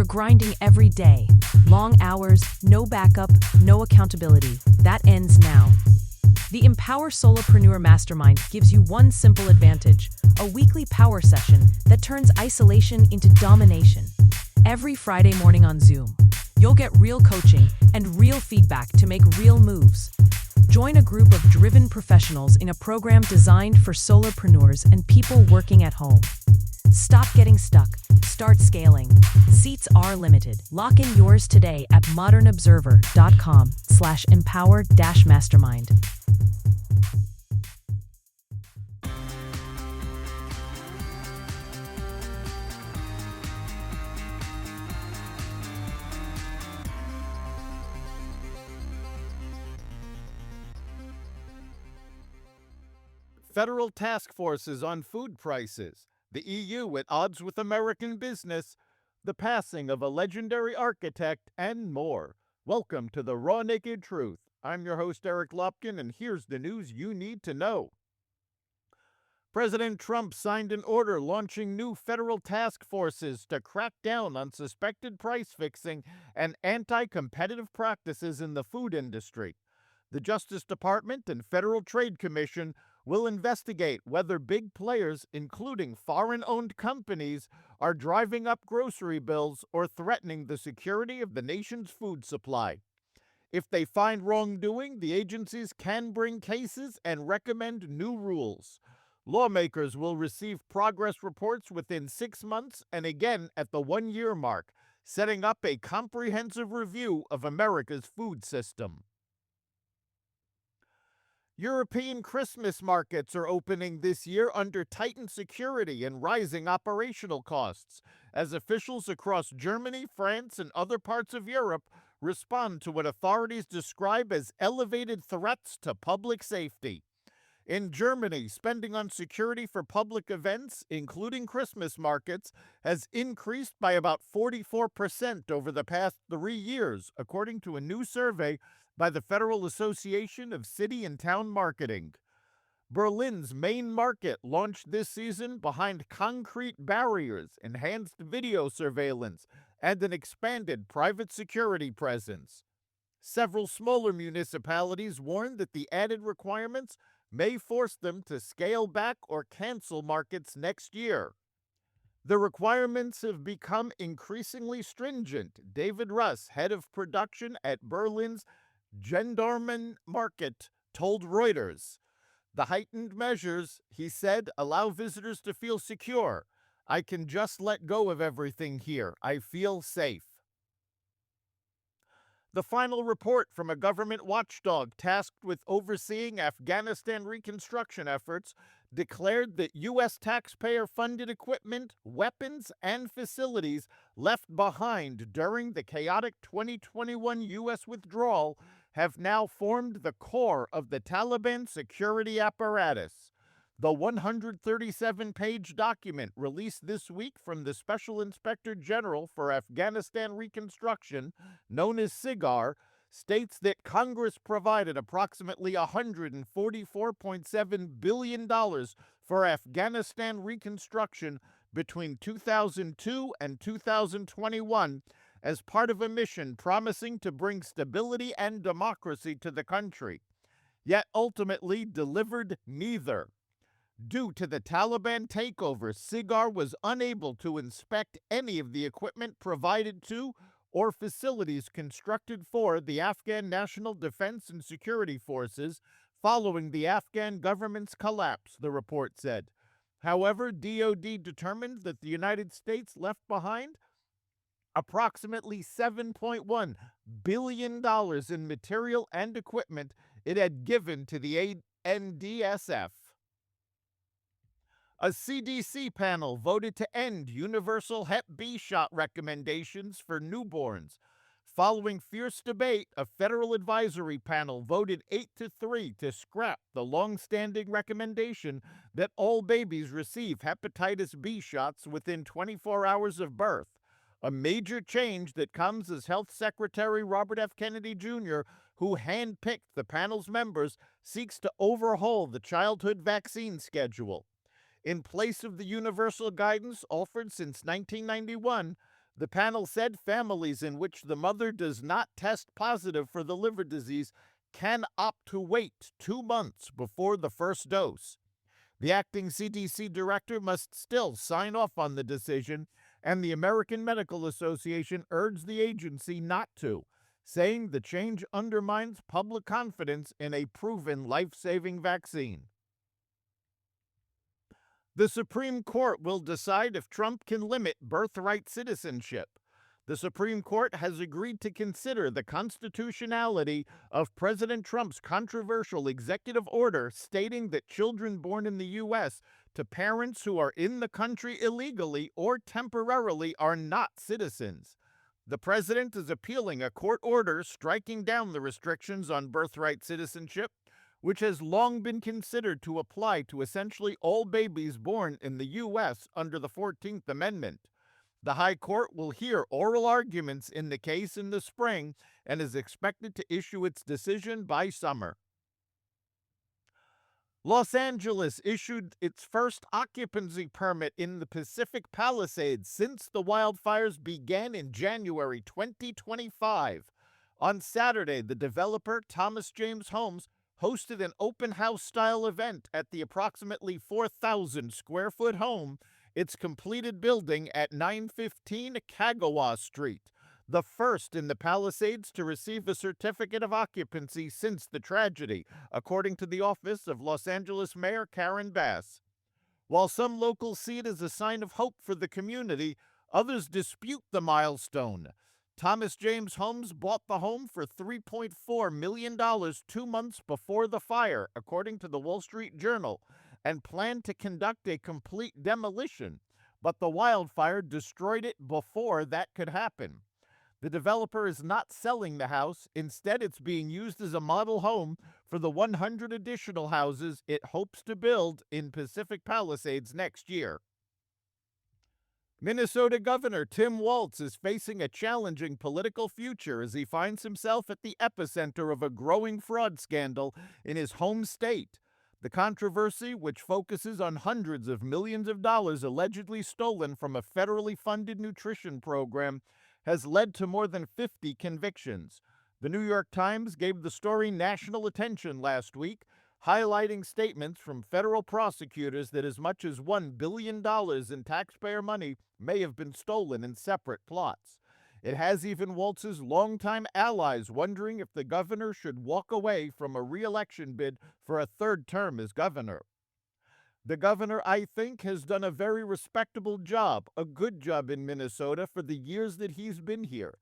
grinding every day. Long hours, no backup, no accountability. That ends now. The Empower Solopreneur Mastermind gives you one simple advantage: a weekly power session that turns isolation into domination. Every Friday morning on Zoom, you'll get real coaching and real feedback to make real moves. Join a group of driven professionals in a program designed for solopreneurs and people working at home. Stop getting stuck. Start scaling. Seats are limited. Lock in yours today at modernobserver.com/empower-mastermind. Federal task forces on food prices, the EU at odds with American business, the passing of a legendary architect, and more. Welcome to the Raw Naked Truth. I'm your host, Eric Lopkin, and here's the news you need to know. President Trump signed an order launching new federal task forces to crack down on suspected price fixing and anti-competitive practices in the food industry. The Justice Department and Federal Trade Commission will investigate whether big players, including foreign-owned companies, are driving up grocery bills or threatening the security of the nation's food supply. If they find wrongdoing, the agencies can bring cases and recommend new rules. Lawmakers will receive progress reports within 6 months and again at the 1-year mark, setting up a comprehensive review of America's food system. European Christmas markets are opening this year under tightened security and rising operational costs, as officials across Germany, France, and other parts of Europe respond to what authorities describe as elevated threats to public safety. In Germany, spending on security for public events, including Christmas markets, has increased by about 44% over the past 3 years, according to a new survey by the Federal Association of City and Town Marketing. Berlin's main market launched this season behind concrete barriers, enhanced video surveillance, and an expanded private security presence. Several smaller municipalities warned that the added requirements may force them to scale back or cancel markets next year. The requirements have become increasingly stringent. David Russ, head of production at Berlin's Gendarmen Market, told Reuters. The heightened measures, he said, allow visitors to feel secure. I can just let go of everything here. I feel safe. The final report from a government watchdog tasked with overseeing Afghanistan reconstruction efforts declared that U.S. taxpayer-funded equipment, weapons, and facilities left behind during the chaotic 2021 U.S. withdrawal have now formed the core of the Taliban security apparatus. The 137-page document released this week from the Special Inspector General for Afghanistan Reconstruction, known as SIGAR, states that Congress provided approximately $144.7 billion for Afghanistan reconstruction between 2002 and 2021 as part of a mission promising to bring stability and democracy to the country, yet ultimately delivered neither. Due to the Taliban takeover, SIGAR was unable to inspect any of the equipment provided to or facilities constructed for the Afghan National Defense and Security Forces following the Afghan government's collapse, the report said. However, DoD determined that the United States left behind approximately $7.1 billion in material and equipment it had given to the NDSF. A CDC panel voted to end universal Hep B shot recommendations for newborns. Following fierce debate, a federal advisory panel voted 8-3 to scrap the long-standing recommendation that all babies receive hepatitis B shots within 24 hours of birth, a major change that comes as Health Secretary Robert F. Kennedy Jr., who handpicked the panel's members, seeks to overhaul the childhood vaccine schedule. In place of the universal guidance offered since 1991, The panel said families in which the mother does not test positive for the liver disease can opt to wait 2 months before the first dose. The acting CDC director must still sign off on the decision, and the American Medical Association urged the agency not to, saying the change undermines public confidence in a proven life-saving vaccine. The Supreme Court will decide if Trump can limit birthright citizenship. The Supreme Court has agreed to consider the constitutionality of President Trump's controversial executive order stating that children born in the U.S. to parents who are in the country illegally or temporarily are not citizens. The president is appealing a court order striking down the restrictions on birthright citizenship, which has long been considered to apply to essentially all babies born in the U.S. under the 14th Amendment. The High Court will hear oral arguments in the case in the spring and is expected to issue its decision by summer. Los Angeles issued its first occupancy permit in the Pacific Palisades since the wildfires began in January 2025. On Saturday, the developer, Thomas James Homes, hosted an open house-style event at the approximately 4,000-square-foot home, its completed building at 915 Kagawa Street, the first in the Palisades to receive a certificate of occupancy since the tragedy, according to the office of Los Angeles Mayor Karen Bass. While some locals see it as a sign of hope for the community, others dispute the milestone. Thomas James Homes bought the home for $3.4 million 2 months before the fire, according to the Wall Street Journal, and planned to conduct a complete demolition, but the wildfire destroyed it before that could happen. The developer is not selling the house. Instead, it's being used as a model home for the 100 additional houses it hopes to build in Pacific Palisades next year. Minnesota Governor Tim Walz is facing a challenging political future as he finds himself at the epicenter of a growing fraud scandal in his home state. The controversy, which focuses on hundreds of millions of dollars allegedly stolen from a federally funded nutrition program, has led to more than 50 convictions. The New York Times gave the story national attention last week, highlighting statements from federal prosecutors that as much as $1 billion in taxpayer money may have been stolen in separate plots. It has even Walz's longtime allies wondering if the governor should walk away from a re-election bid for a third term as governor. The governor, I think, has done a very respectable job, a good job in Minnesota for the years that he's been here.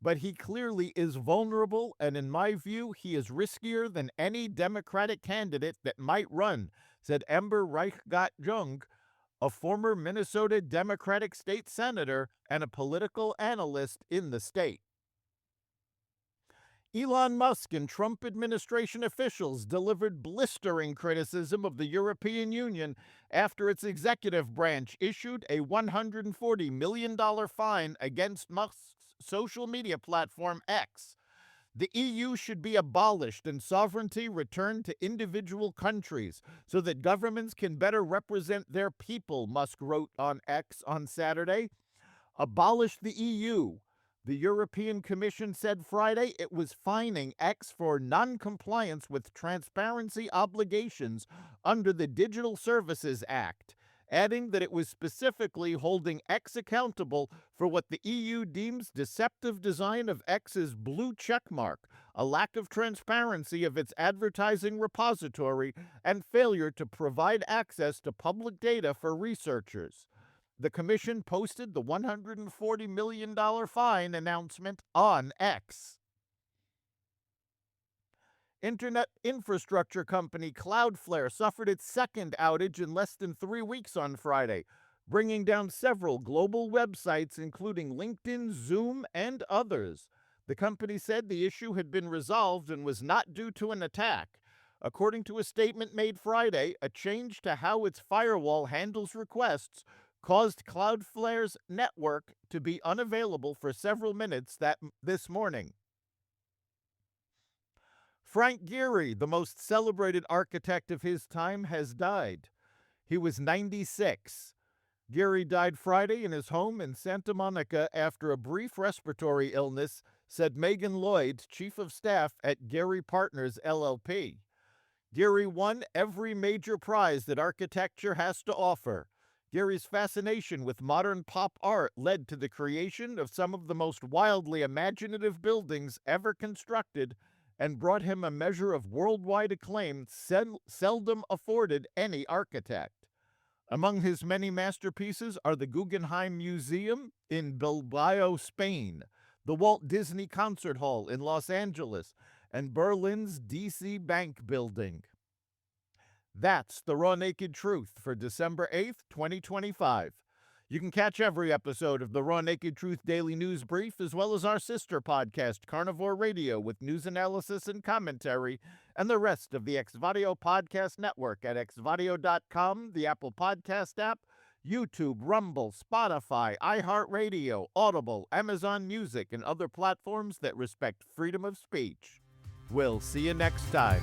But he clearly is vulnerable, and in my view, he is riskier than any Democratic candidate that might run, said Ember Reichgott-Jung, a former Minnesota Democratic state senator and a political analyst in the state. Elon Musk and Trump administration officials delivered blistering criticism of the European Union after its executive branch issued a $140 million fine against Musk's social media platform X. The EU should be abolished and sovereignty returned to individual countries so that governments can better represent their people, Musk wrote on X on Saturday. Abolish the EU. The European Commission said Friday it was fining X for non-compliance with transparency obligations under the Digital Services Act, adding that it was specifically holding X accountable for what the EU deems deceptive design of X's blue checkmark, a lack of transparency of its advertising repository, and failure to provide access to public data for researchers. The commission posted the $140 million fine announcement on X. Internet infrastructure company Cloudflare suffered its second outage in less than 3 weeks on Friday, bringing down several global websites including LinkedIn, Zoom, and others. The company said the issue had been resolved and was not due to an attack. According to a statement made Friday, a change to how its firewall handles requests caused Cloudflare's network to be unavailable for several minutes this morning. Frank Gehry, the most celebrated architect of his time, has died. He was 96. Gary died Friday in his home in Santa Monica after a brief respiratory illness, said Megan Lloyd, chief of staff at Gary Partners LLP. Gary won every major prize that architecture has to offer. Gary's fascination with modern pop art led to the creation of some of the most wildly imaginative buildings ever constructed and brought him a measure of worldwide acclaim seldom afforded any architect. Among his many masterpieces are the Guggenheim Museum in Bilbao, Spain, the Walt Disney Concert Hall in Los Angeles, and Berlin's DC Bank Building. That's the Raw Naked Truth for December 8th, 2025. You can catch every episode of the Raw Naked Truth Daily News Brief, as well as our sister podcast, Carnivore Radio, with news analysis and commentary, and the rest of the Xvadio Podcast Network at xvadio.com, the Apple Podcast app, YouTube, Rumble, Spotify, iHeartRadio, Audible, Amazon Music, and other platforms that respect freedom of speech. We'll see you next time.